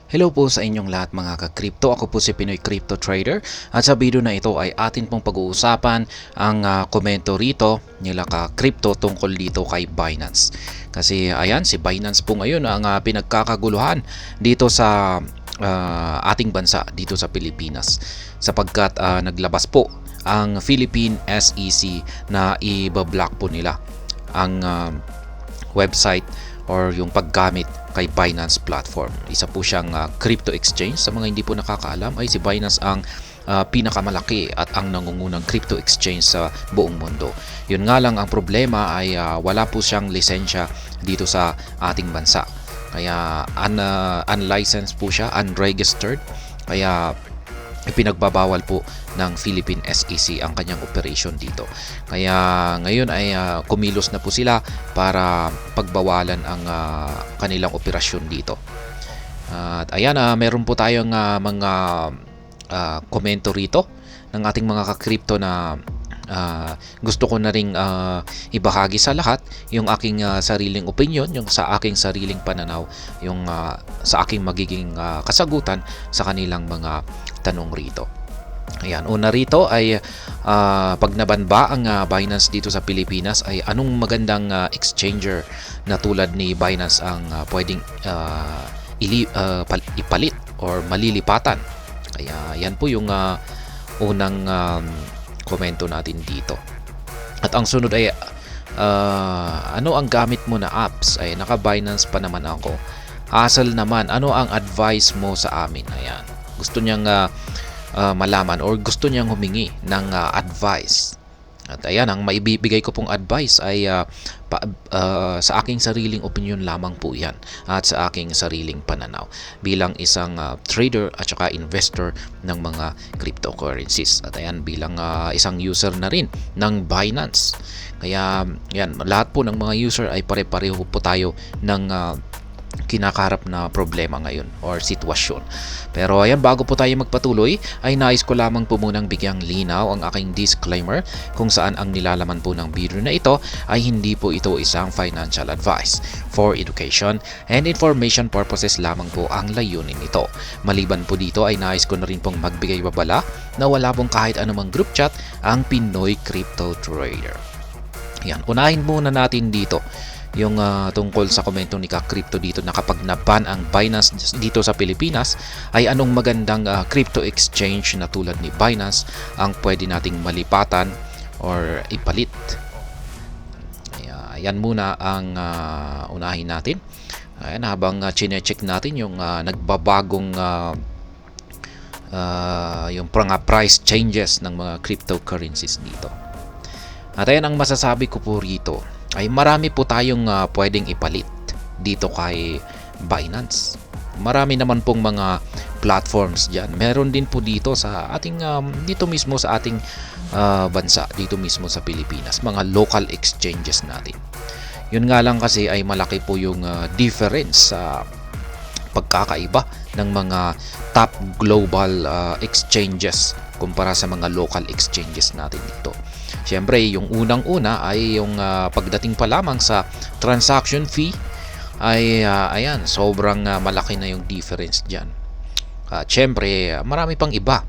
Hello po sa inyong lahat mga ka-crypto. Ako po si Pinoy Crypto Trader at sa video na ito ay atin pong pag-uusapan ang komento rito nila ka-crypto tungkol dito kay Binance. Kasi ayan, si Binance po ngayon ang pinagkakaguluhan dito sa ating bansa, dito sa Pilipinas. Sapagkat naglabas po ang Philippine SEC na i-block po nila ang website or yung paggamit kay Binance platform. Isa po siyang crypto exchange. Sa mga hindi po nakakaalam ay si Binance ang pinakamalaki at ang nangungunang crypto exchange sa buong mundo. Yun nga lang ang problema ay wala po siyang lisensya dito sa ating bansa. Kaya unlicensed po siya, unregistered. Kaya ipinagbabawal po ng Philippine SEC ang kanyang operation dito. Kaya ngayon ay kumilos na po sila para pagbawalan ang kanilang operasyon dito. At ayan, meron po tayong mga komento rito ng ating mga ka-crypto na gusto ko na ring ibahagi sa lahat yung aking sariling opinion, yung sa aking sariling pananaw, yung sa aking magiging kasagutan sa kanilang mga tanong rito. Ayan, una rito ay pag nabanba ang Binance dito sa Pilipinas ay anong magandang exchanger na tulad ni Binance ang pwedeng ipalit or malilipatan. Kaya yan po yung unang komento natin dito. At ang sunod ay ano ang gamit mo na apps? Ay naka-Binance pa naman ako. Hassle naman, ano ang advice mo sa amin? Ayan. Gusto niyang malaman or gusto niyang humingi ng advice. At ayan, ang maibibigay ko pong advice ay sa aking sariling opinion lamang po yan at sa aking sariling pananaw bilang isang trader at saka investor ng mga cryptocurrencies. At ayan, bilang isang user na rin ng Binance. Kaya yan, lahat po ng mga user ay pare-pareho po tayo ng kinakaharap na problema ngayon or sitwasyon. Pero ayan, bago po tayo magpatuloy ay nais ko lamang po munang bigyang linaw ang aking disclaimer kung saan ang nilalaman po ng video na ito ay hindi po ito isang financial advice. For education and information purposes lamang po ang layunin nito. Maliban po dito ay nais ko na rin pong magbigay babala na wala pong kahit anumang group chat ang Pinoy Crypto Trader. Yan, unahin muna natin dito yung tungkol sa komento ni ka-crypto dito na kapag na-ban ang Binance dito sa Pilipinas ay anong magandang crypto exchange na tulad ni Binance ang pwede nating malipatan or ipalit. Ayan muna ang unahin natin. Ayan, habang chine-check natin yung nagbabagong yung price changes ng mga cryptocurrencies dito. At ayan, ang masasabi ko po rito ay marami po tayong pwedeng ipalit dito kay Binance. Marami naman pong mga platforms dyan. Meron din po dito sa ating dito mismo sa ating bansa, dito mismo sa Pilipinas, mga local exchanges natin. Yun nga lang kasi ay malaki po yung difference sa pagkakaiba ng mga top global exchanges kumpara sa mga local exchanges natin dito. Siyempre, yung unang-una ay yung pagdating pa lamang sa transaction fee ay ayan, sobrang malaki na yung difference dyan. Siyempre, marami pang iba.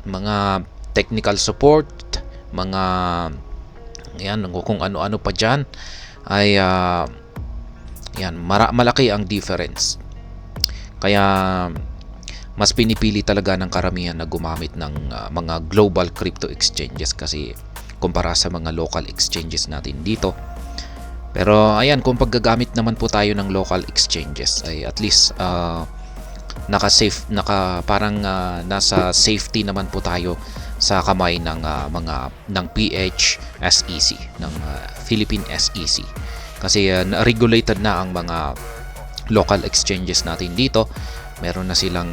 Mga technical support, mga ayan, kung ano-ano pa dyan ay ayan, malaki ang difference. Kaya mas pinipili talaga ng karamihan na gumamit ng mga global crypto exchanges kasi kumpara sa mga local exchanges natin dito. Pero ayan, kung paggagamit naman po tayo ng local exchanges ay at least parang nasa safety naman po tayo sa kamay ng ng PHSEC, ng Philippine SEC. Kasi regulated na ang mga local exchanges natin dito. Meron na silang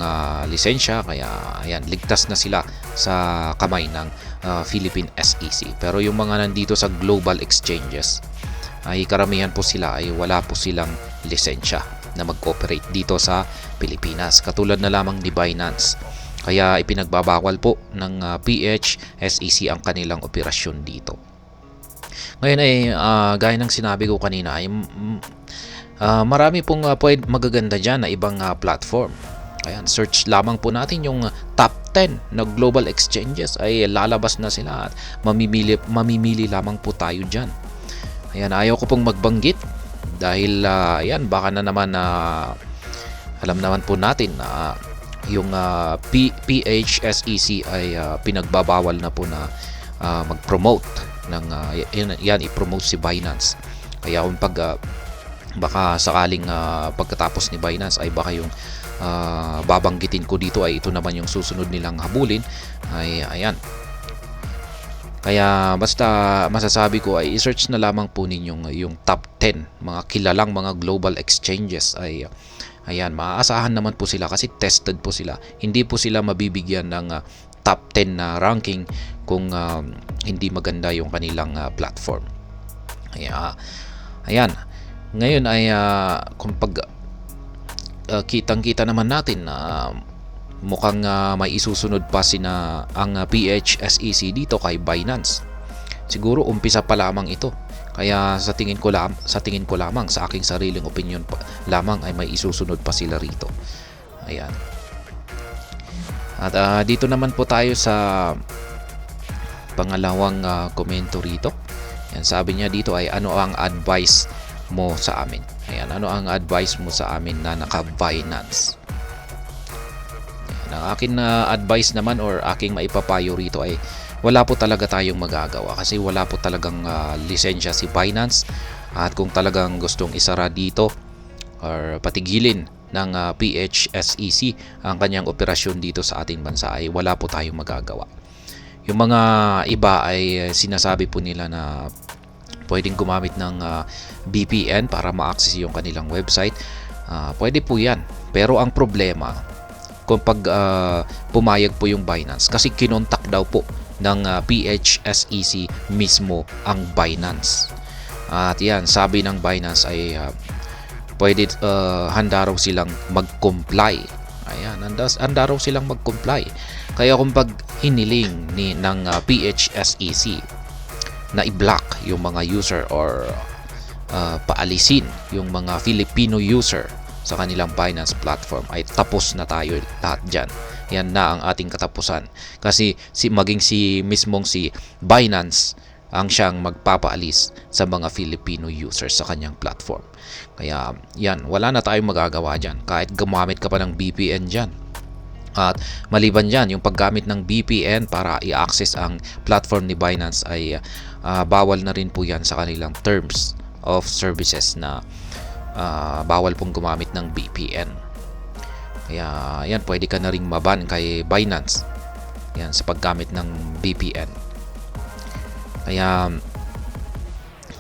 lisensya, kaya ayan, ligtas na sila sa kamay ng Philippine SEC. Pero yung mga nandito sa global exchanges ay karamihan po sila ay wala po silang lisensya na mag-operate dito sa Pilipinas, katulad na lamang ni Binance. Kaya ipinagbabawal po ng PHSEC ang kanilang operasyon dito. Ngayon ay gaya ng sinabi ko kanina ay marami pong magaganda dyan na ibang platform. Ayan, search lamang po natin yung top 10 na global exchanges ay lalabas na sila at mamimili lamang po tayo dyan. Ayan, ayaw ko pong magbanggit dahil ayan, baka na naman alam naman po natin na yung PHSEC ay pinagbabawal na po na mag-promote ng yan i-promote si Binance. Kaya kung baka sakaling pagkatapos ni Binance ay baka yung babanggitin ko dito ay ito naman yung susunod nilang habulin, ay ayan. Kaya basta masasabi ko ay i-search na lamang po ninyong yung top 10 mga kilalang mga global exchanges. Ay ayan, maaasahan naman po sila kasi tested po sila. Hindi po sila mabibigyan ng top 10 na ranking kung hindi maganda yung kanilang platform. Ayan. Ngayon ay kung kitang-kita naman natin na mukhang may isusunod pa ang PHSEC dito kay Binance. Siguro umpisa pa lamang ito. Kaya sa tingin ko lamang sa aking sariling opinion lamang ay may isusunod pa sila rito. Ayan. At dito naman po tayo sa pangalawang komento rito. Yan, sabi niya dito ay ano ang advice mo sa amin? Ayan, ano ang advice mo sa amin na naka-Binance? Ang akin na advice naman or aking maipapayo rito ay wala po talaga tayong magagawa kasi wala po talagang lisensya si Binance, at kung talagang gustong isara dito or patigilin ng PHSEC ang kanyang operasyon dito sa ating bansa ay wala po tayong magagawa. Yung mga iba ay sinasabi po nila na pwedeng gumamit ng VPN para ma-access yung kanilang website. Pwede po yan, pero ang problema kung pumayag po yung Binance kasi kinontak daw po ng PHSEC mismo ang Binance. At yan, sabi ng Binance ay pwede handa raw silang mag-comply. Ayan, handa raw silang mag-comply. Kaya kung hiniling ng PHSEC na i-block yung mga user or paalisin yung mga Filipino user sa kanilang Binance platform, ay tapos na tayo lahat dyan. Yan na ang ating katapusan. Kasi maging mismong si Binance ang siyang magpapaalis sa mga Filipino users sa kanyang platform. Kaya yan, wala na tayong magagawa dyan. Kahit gumamit ka pa ng VPN dyan. At maliban dyan, yung paggamit ng VPN para i-access ang platform ni Binance ay bawal na rin po yan sa kanilang terms of services na bawal pong gumamit ng VPN. Kaya yan, pwede ka na ring maban kay Binance yan sa paggamit ng VPN. Kaya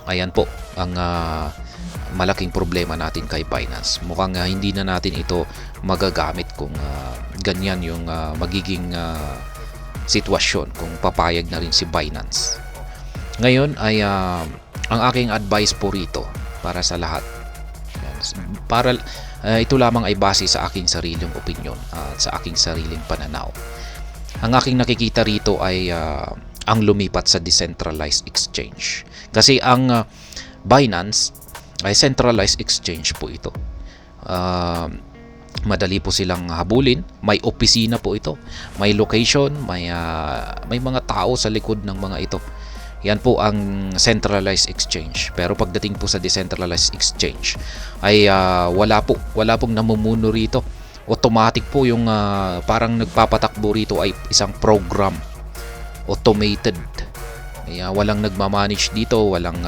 ayan po ang malaking problema natin kay Binance. Mukhang hindi na natin ito magagamit kung ganyan yung magiging sitwasyon kung papayag na rin si Binance. Ngayon ay ang aking advice po rito para sa lahat, ito lamang ay base sa aking sariling opinion at sa aking sariling pananaw. Ang aking nakikita rito ay ang lumipat sa decentralized exchange. Kasi ang Binance ay centralized exchange po ito. Madali po silang habulin, may opisina po ito, may location, may mga tao sa likod ng mga ito. Yan po ang centralized exchange. Pero pagdating po sa decentralized exchange ay wala pong namumuno rito. Automatic po yung parang nagpapatakbo rito ay isang program, automated. Kaya walang nagmamanage dito, walang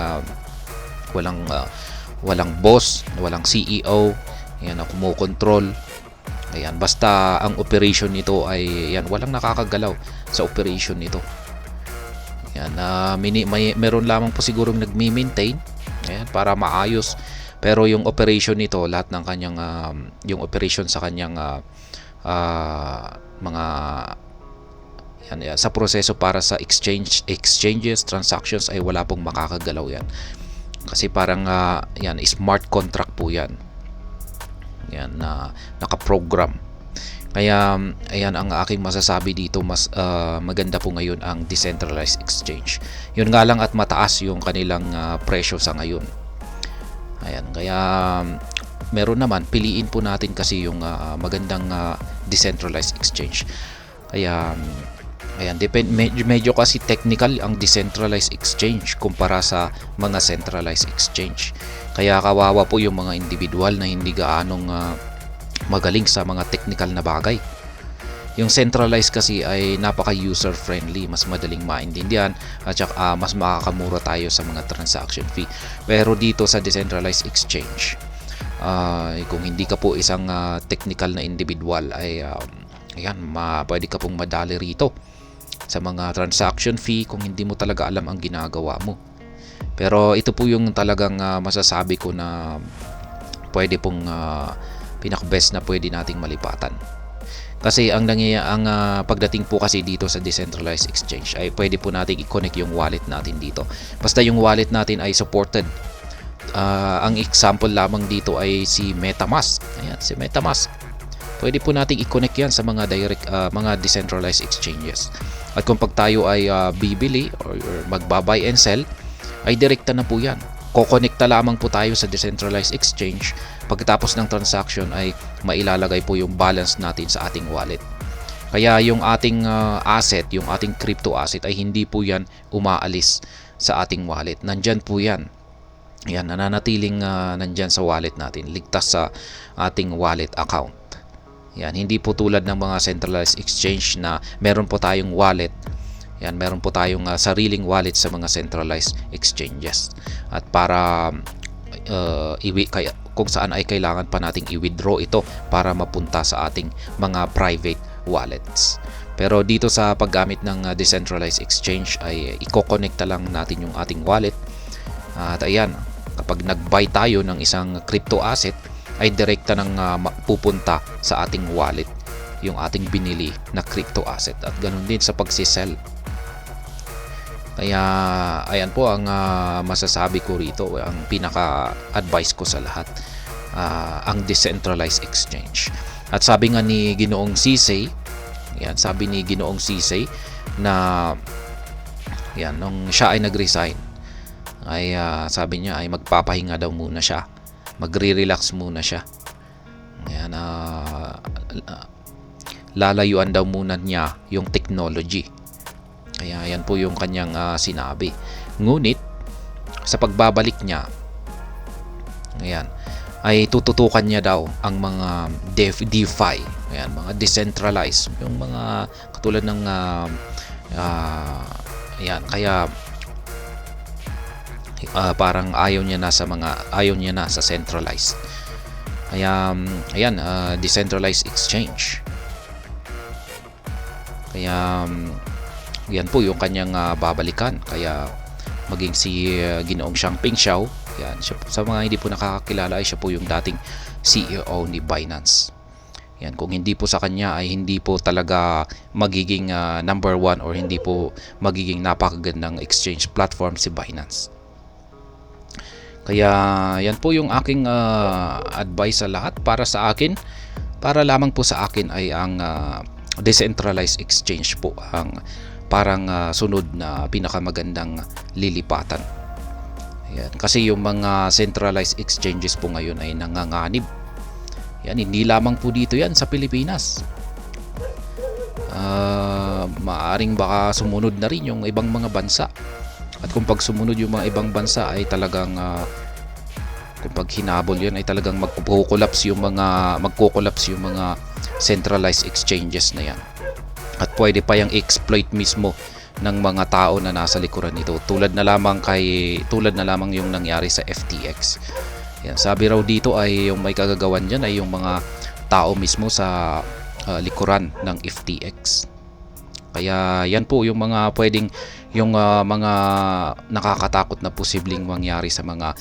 boss, walang CEO, yan ang kumokontrol. Ayan, basta ang operation nito ay yan, walang nakakagalaw sa operation nito. Yan, meron lamang po sigurong nagmi-maintain, ayan, para maayos. Pero yung operation nito, lahat ng kanyang yung operation sa kanyang mga yan, sa proseso para sa exchanges, transactions ay wala pong makakagalaw yan. Kasi parang yan, smart contract po yan. Yan na naka-program. Kaya ayan ang aking masasabi dito, mas maganda po ngayon ang decentralized exchange. Yun nga lang at mataas yung kanilang presyo sa ngayon. Ayan, kaya meron naman, piliin po natin kasi yung magandang decentralized exchange. Kaya ayan, medyo kasi technical ang decentralized exchange kumpara sa mga centralized exchange. Kaya kawawa po yung mga individual na hindi gaanong magaling sa mga technical na bagay. Yung centralized kasi ay napaka user friendly, mas madaling maintindihan at saka mas makakamura tayo sa mga transaction fee. Pero dito sa decentralized exchange, kung hindi ka po isang technical na individual ay ayan, pwede ka pong madali rito sa mga transaction fee kung hindi mo talaga alam ang ginagawa mo. Pero ito po yung talagang masasabi ko na pwede pong pinaka-best na pwede nating malipatan. Kasi ang pagdating po kasi dito sa decentralized exchange ay pwede po nating i-connect yung wallet natin dito. Basta yung wallet natin ay supported. Ang example lamang dito ay si MetaMask. Ayan, si MetaMask. Pwede po nating i-connect yan sa mga mga decentralized exchanges. At kung pag tayo ay bibili or magba-buy and sell, ay direkta na po yan. Kokonekta lamang po tayo sa decentralized exchange. Pagkatapos ng transaction ay mailalagay po yung balance natin sa ating wallet. Kaya yung ating asset, yung ating crypto asset ay hindi po yan umaalis sa ating wallet. Nandyan po yan. Yan, nananatiling nandyan sa wallet natin. Ligtas sa ating wallet account. Yan, hindi po tulad ng mga centralized exchange na meron po tayong wallet. Yan, meron po tayong sariling wallet sa mga centralized exchanges. At para kung saan ay kailangan pa nating i-withdraw ito para mapunta sa ating mga private wallets. Pero dito sa paggamit ng decentralized exchange ay i-connecta lang natin yung ating wallet. At ayan, kapag nag-buy tayo ng isang crypto asset ay direkta nang pupunta sa ating wallet yung ating binili na crypto asset. At ganun din sa pagsisell. Kaya ayan po ang masasabi ko rito, ang pinaka-advice ko sa lahat, ang decentralized exchange. At sabi nga ni Ginoong Sisay, yan, sabi ni Ginoong Sisay na yan, nung siya ay nag-resign, ay sabi niya ay magpapahinga daw muna siya, magre-relax muna siya. Yan, lalayuan daw muna niya yung technology. Kaya yan po yung kanyang sinabi. Ngunit sa pagbabalik niya, ayan, ay tututukan niya daw ang mga DeFi, ayan, mga decentralized, yung mga katulad ng ayan, kaya parang ayaw niya na sa centralized. Kaya ayan, decentralized exchange. Kaya yan po yung kanyang babalikan. Kaya maging si Ginoong Changpeng Zhao, yan, sa mga hindi po nakakakilala ay siya po yung dating CEO ni Binance. Yan, kung hindi po sa kanya ay hindi po talaga magiging number one or hindi po magiging napakagandang exchange platform si Binance. Kaya yan po yung aking advice sa lahat. Para sa akin, para lamang po sa akin ay ang decentralized exchange po ang parang sunod na pinakamagandang lilipatan. Ayan. Kasi yung mga centralized exchanges po ngayon ay nanganganib. Yan, hindi lamang po dito yan sa Pilipinas. Maaring baka sumunod na rin yung ibang mga bansa. At kung pag sumunod yung mga ibang bansa ay talagang kung pag hinabol yan ay talagang magko-collapse yung mga centralized exchanges na yan. At pwede pa yung exploit mismo ng mga tao na nasa likuran nito. Tulad na lamang yung nangyari sa FTX. Yan, sabi raw dito ay yung may kagagawan diyan ay yung mga tao mismo sa likuran ng FTX. Kaya yan po yung mga pwedeng mga nakakatakot na posibleng mangyari sa mga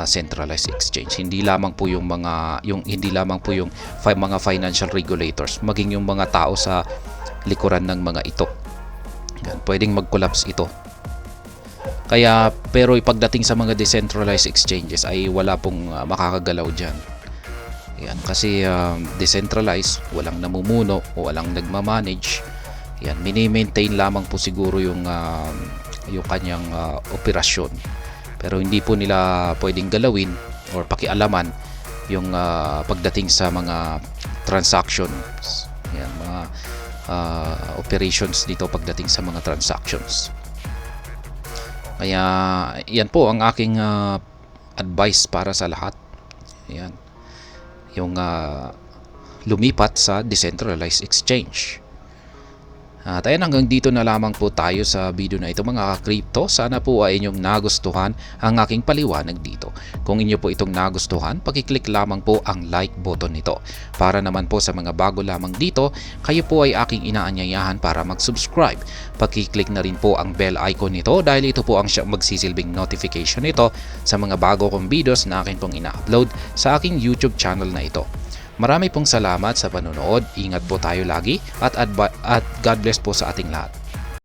centralized exchange. Hindi lamang po yung mga financial regulators, maging yung mga tao sa likuran ng mga ito. Yan, pwedeng mag-collapse ito. Kaya pero pagdating sa mga decentralized exchanges ay wala pong makakagalaw diyan. Yan, kasi decentralized, walang namumuno o walang nagma-manage. Yan, mini-maintain lamang po siguro yung kanyang operasyon. Pero hindi po nila pwedeng galawin or pakialaman yung pagdating sa mga transactions. Yan, mga operations dito pagdating sa mga transactions. Kaya yan po ang aking advice para sa lahat. Yan. Yung lumipat sa decentralized exchange. At ayan, hanggang dito na lamang po tayo sa video na ito mga ka-crypto. Sana po ay inyong nagustuhan ang aking paliwanag dito. Kung inyo po itong nagustuhan, pakiclick lamang po ang like button nito. Para naman po sa mga bago lamang dito, kayo po ay aking inaanyayahan para mag-subscribe. Pakiclick na rin po ang bell icon nito dahil ito po ang magsisilbing notification nito sa mga bago kong videos na akin pong ina-upload sa aking YouTube channel na ito. Marami pong salamat sa panonood. Ingat po tayo lagi at God bless po sa ating lahat.